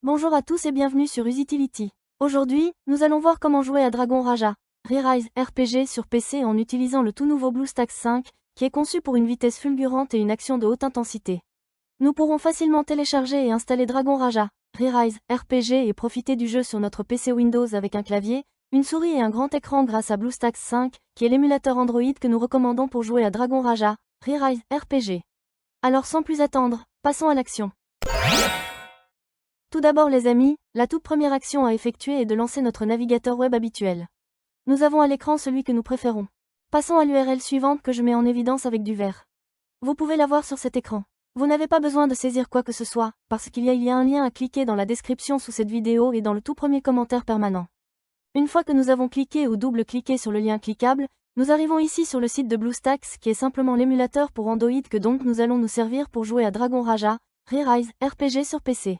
Bonjour à tous et bienvenue sur Usitility. Aujourd'hui, nous allons voir comment jouer à Dragon Raja, Re-Rise RPG sur PC en utilisant le tout nouveau BlueStacks 5, qui est conçu pour une vitesse fulgurante et une action de haute intensité. Nous pourrons facilement télécharger et installer Dragon Raja, Re-Rise RPG et profiter du jeu sur notre PC Windows avec un clavier, une souris et un grand écran grâce à BlueStacks 5, qui est l'émulateur Android que nous recommandons pour jouer à Dragon Raja, Re-Rise RPG. Alors sans plus attendre, passons à l'action. Tout d'abord les amis, la toute première action à effectuer est de lancer notre navigateur web habituel. Nous avons à l'écran celui que nous préférons. Passons à l'URL suivante que je mets en évidence avec du vert. Vous pouvez la voir sur cet écran. Vous n'avez pas besoin de saisir quoi que ce soit, parce qu'il y a un lien à cliquer dans la description sous cette vidéo et dans le tout premier commentaire permanent. Une fois que nous avons cliqué ou double-cliqué sur le lien cliquable, nous arrivons ici sur le site de BlueStacks qui est simplement l'émulateur pour Android que donc nous allons nous servir pour jouer à Dragon Raja, Re-Rise RPG sur PC.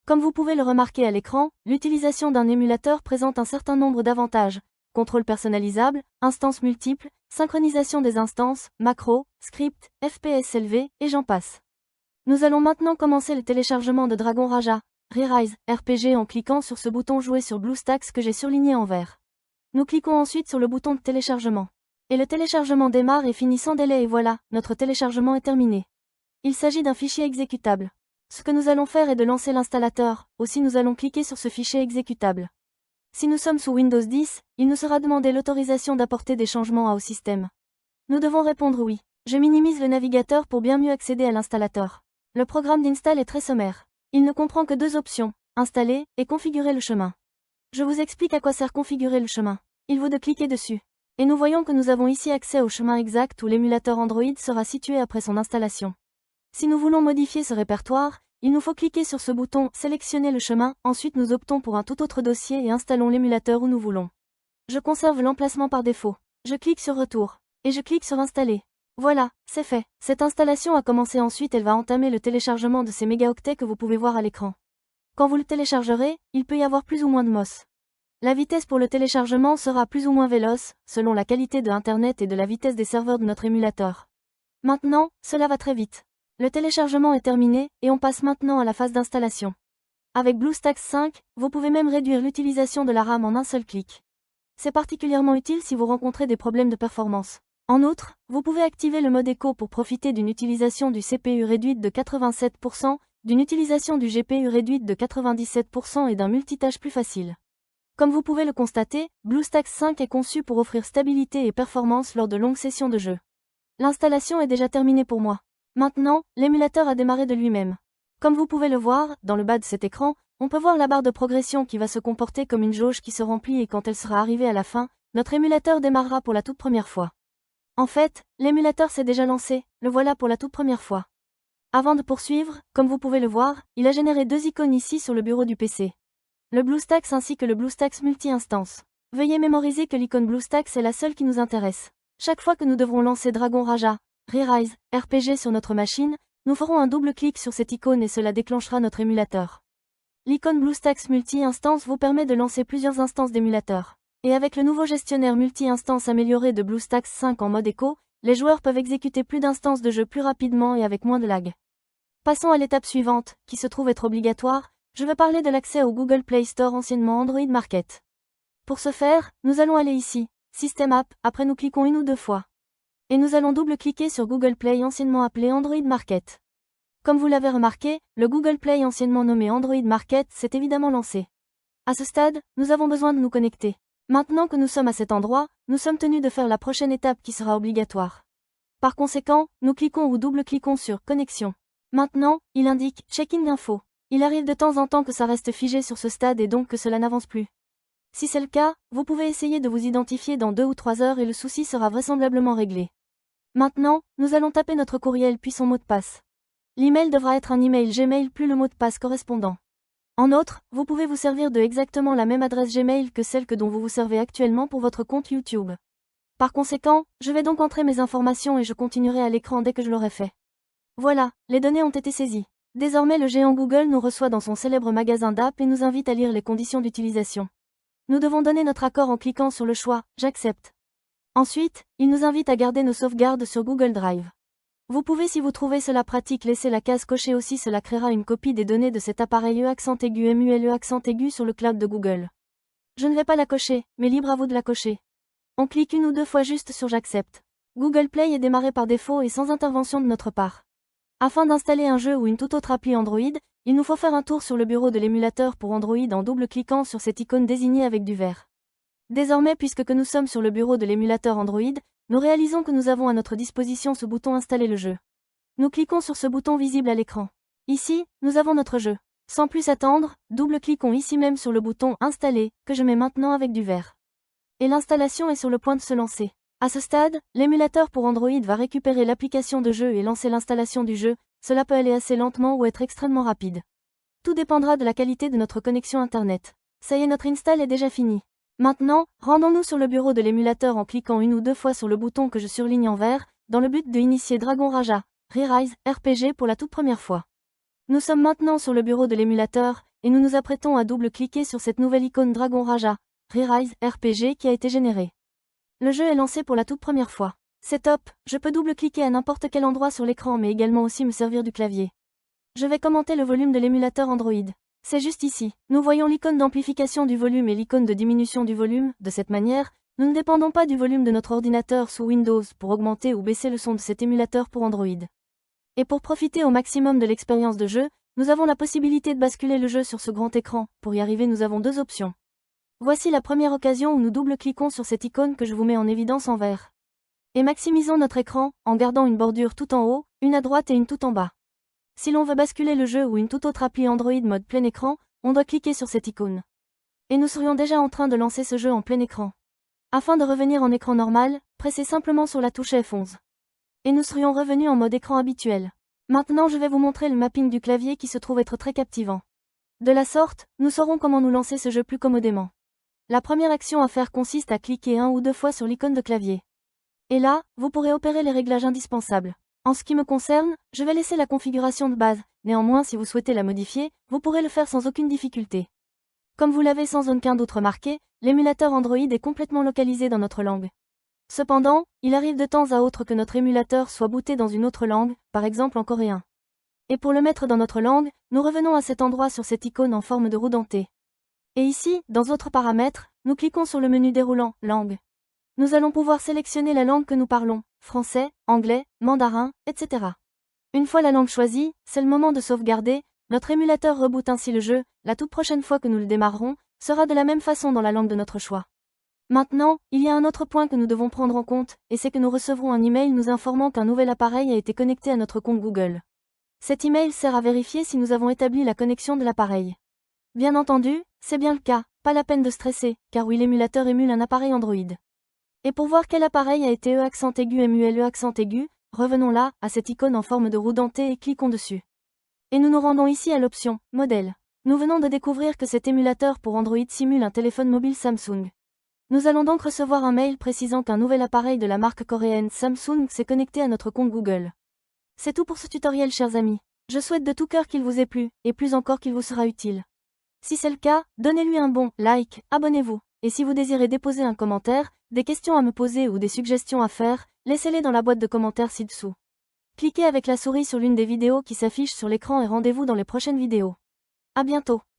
Comme vous pouvez le remarquer à l'écran, l'utilisation d'un émulateur présente un certain nombre d'avantages. Contrôle personnalisable, instances multiples, synchronisation des instances, macros, scripts, FPS élevé, et j'en passe. Nous allons maintenant commencer le téléchargement de Dragon Raja, Re-Rise RPG en cliquant sur ce bouton jouer sur BlueStacks que j'ai surligné en vert. Nous cliquons ensuite sur le bouton de téléchargement. Et le téléchargement démarre et finit sans délai et voilà, notre téléchargement est terminé. Il s'agit d'un fichier exécutable. Ce que nous allons faire est de lancer l'installateur, aussi nous allons cliquer sur ce fichier exécutable. Si nous sommes sous Windows 10, il nous sera demandé l'autorisation d'apporter des changements au système. Nous devons répondre oui. Je minimise le navigateur pour bien mieux accéder à l'installateur. Le programme d'install est très sommaire. Il ne comprend que deux options, installer et configurer le chemin. Je vous explique à quoi sert configurer le chemin. Il vaut de cliquer dessus. Et nous voyons que nous avons ici accès au chemin exact où l'émulateur Android sera situé après son installation. Si nous voulons modifier ce répertoire, il nous faut cliquer sur ce bouton « Sélectionner le chemin », ensuite nous optons pour un tout autre dossier et installons l'émulateur où nous voulons. Je conserve l'emplacement par défaut. Je clique sur « Retour » et je clique sur « Installer ». Voilà, c'est fait. Cette installation a commencé ensuite elle va entamer le téléchargement de ces mégaoctets que vous pouvez voir à l'écran. Quand vous le téléchargerez, il peut y avoir plus ou moins de MOS. La vitesse pour le téléchargement sera plus ou moins véloce, selon la qualité de Internet et de la vitesse des serveurs de notre émulateur. Maintenant, cela va très vite. Le téléchargement est terminé, et on passe maintenant à la phase d'installation. Avec BlueStacks 5, vous pouvez même réduire l'utilisation de la RAM en un seul clic. C'est particulièrement utile si vous rencontrez des problèmes de performance. En outre, vous pouvez activer le mode écho pour profiter d'une utilisation du CPU réduite de 87%, d'une utilisation du GPU réduite de 97% et d'un multitâche plus facile. Comme vous pouvez le constater, BlueStacks 5 est conçu pour offrir stabilité et performance lors de longues sessions de jeu. L'installation est déjà terminée pour moi. Maintenant, l'émulateur a démarré de lui-même. Comme vous pouvez le voir, dans le bas de cet écran, on peut voir la barre de progression qui va se comporter comme une jauge qui se remplit et quand elle sera arrivée à la fin, notre émulateur démarrera pour la toute première fois. En fait, l'émulateur s'est déjà lancé, le voilà pour la toute première fois. Avant de poursuivre, comme vous pouvez le voir, il a généré deux icônes ici sur le bureau du PC. Le BlueStacks ainsi que le BlueStacks multi-instance. Veuillez mémoriser que l'icône BlueStacks est la seule qui nous intéresse. Chaque fois que nous devrons lancer Dragon Raja, Re-Rise RPG sur notre machine, nous ferons un double clic sur cette icône et cela déclenchera notre émulateur. L'icône BlueStacks multi-instance vous permet de lancer plusieurs instances d'émulateur. Et avec le nouveau gestionnaire multi-instance amélioré de BlueStacks 5 en mode écho, les joueurs peuvent exécuter plus d'instances de jeu plus rapidement et avec moins de lag. Passons à l'étape suivante, qui se trouve être obligatoire, je vais parler de l'accès au Google Play Store anciennement Android Market. Pour ce faire, nous allons aller ici, System App, après nous cliquons une ou deux fois. Et nous allons double-cliquer sur Google Play anciennement appelé Android Market. Comme vous l'avez remarqué, le Google Play anciennement nommé Android Market s'est évidemment lancé. À ce stade, nous avons besoin de nous connecter. Maintenant que nous sommes à cet endroit, nous sommes tenus de faire la prochaine étape qui sera obligatoire. Par conséquent, nous cliquons ou double-cliquons sur Connexion. Maintenant, il indique Check-in d'info. Il arrive de temps en temps que ça reste figé sur ce stade et donc que cela n'avance plus. Si c'est le cas, vous pouvez essayer de vous identifier dans 2 ou 3 heures et le souci sera vraisemblablement réglé. Maintenant, nous allons taper notre courriel puis son mot de passe. L'email devra être un email Gmail plus le mot de passe correspondant. En outre, vous pouvez vous servir de exactement la même adresse Gmail que celle dont vous vous servez actuellement pour votre compte YouTube. Par conséquent, je vais donc entrer mes informations et je continuerai à l'écran dès que je l'aurai fait. Voilà, les données ont été saisies. Désormais le géant Google nous reçoit dans son célèbre magasin d'app et nous invite à lire les conditions d'utilisation. Nous devons donner notre accord en cliquant sur le choix « J'accepte ». Ensuite, il nous invite à garder nos sauvegardes sur Google Drive. Vous pouvez, si vous trouvez cela pratique, laisser la case cochée aussi, cela créera une copie des données de cet appareil MULE sur le cloud de Google. Je ne vais pas la cocher, mais libre à vous de la cocher. On clique une ou deux fois juste sur j'accepte. Google Play est démarré par défaut et sans intervention de notre part. Afin d'installer un jeu ou une toute autre appli Android, il nous faut faire un tour sur le bureau de l'émulateur pour Android en double-cliquant sur cette icône désignée avec du vert. Désormais, puisque nous sommes sur le bureau de l'émulateur Android, nous réalisons que nous avons à notre disposition ce bouton Installer le jeu. Nous cliquons sur ce bouton visible à l'écran. Ici, nous avons notre jeu. Sans plus attendre, double-cliquons ici même sur le bouton Installer, que je mets maintenant avec du vert. Et l'installation est sur le point de se lancer. À ce stade, l'émulateur pour Android va récupérer l'application de jeu et lancer l'installation du jeu. Cela peut aller assez lentement ou être extrêmement rapide. Tout dépendra de la qualité de notre connexion Internet. Ça y est, notre install est déjà fini. Maintenant, rendons-nous sur le bureau de l'émulateur en cliquant une ou deux fois sur le bouton que je surligne en vert, dans le but de initier Dragon Raja, Re-Rise, RPG pour la toute première fois. Nous sommes maintenant sur le bureau de l'émulateur, et nous nous apprêtons à double-cliquer sur cette nouvelle icône Dragon Raja, Re-Rise, RPG qui a été générée. Le jeu est lancé pour la toute première fois. C'est top, je peux double-cliquer à n'importe quel endroit sur l'écran mais également aussi me servir du clavier. Je vais commenter le volume de l'émulateur Android. C'est juste ici. Nous voyons l'icône d'amplification du volume et l'icône de diminution du volume. De cette manière, nous ne dépendons pas du volume de notre ordinateur sous Windows pour augmenter ou baisser le son de cet émulateur pour Android. Et pour profiter au maximum de l'expérience de jeu, nous avons la possibilité de basculer le jeu sur ce grand écran. Pour y arriver, nous avons deux options. Voici la première occasion où nous double-cliquons sur cette icône que je vous mets en évidence en vert. Et maximisons notre écran, en gardant une bordure tout en haut, une à droite et une tout en bas. Si l'on veut basculer le jeu ou une toute autre appli Android mode plein écran, on doit cliquer sur cette icône. Et nous serions déjà en train de lancer ce jeu en plein écran. Afin de revenir en écran normal, pressez simplement sur la touche F11. Et nous serions revenus en mode écran habituel. Maintenant je vais vous montrer le mapping du clavier qui se trouve être très captivant. De la sorte, nous saurons comment nous lancer ce jeu plus commodément. La première action à faire consiste à cliquer un ou deux fois sur l'icône de clavier. Et là, vous pourrez opérer les réglages indispensables. En ce qui me concerne, je vais laisser la configuration de base, néanmoins si vous souhaitez la modifier, vous pourrez le faire sans aucune difficulté. Comme vous l'avez sans aucun doute remarqué, l'émulateur Android est complètement localisé dans notre langue. Cependant, il arrive de temps à autre que notre émulateur soit booté dans une autre langue, par exemple en coréen. Et pour le mettre dans notre langue, nous revenons à cet endroit sur cette icône en forme de roue dentée. Et ici, dans Autres paramètres, nous cliquons sur le menu déroulant, Langue. Nous allons pouvoir sélectionner la langue que nous parlons, français, anglais, mandarin, etc. Une fois la langue choisie, c'est le moment de sauvegarder, notre émulateur reboot ainsi le jeu, la toute prochaine fois que nous le démarrerons, sera de la même façon dans la langue de notre choix. Maintenant, il y a un autre point que nous devons prendre en compte, et c'est que nous recevrons un email nous informant qu'un nouvel appareil a été connecté à notre compte Google. Cet email sert à vérifier si nous avons établi la connexion de l'appareil. Bien entendu, c'est bien le cas, pas la peine de stresser, car oui l'émulateur émule un appareil Android. Et pour voir quel appareil a été MULE, revenons là, à cette icône en forme de roue dentée et cliquons dessus. Et nous nous rendons ici à l'option « Modèle ». Nous venons de découvrir que cet émulateur pour Android simule un téléphone mobile Samsung. Nous allons donc recevoir un mail précisant qu'un nouvel appareil de la marque coréenne Samsung s'est connecté à notre compte Google. C'est tout pour ce tutoriel chers amis. Je souhaite de tout cœur qu'il vous ait plu, et plus encore qu'il vous sera utile. Si c'est le cas, donnez-lui un bon like, abonnez-vous. Et si vous désirez déposer un commentaire, des questions à me poser ou des suggestions à faire, laissez-les dans la boîte de commentaires ci-dessous. Cliquez avec la souris sur l'une des vidéos qui s'affichent sur l'écran et rendez-vous dans les prochaines vidéos. À bientôt.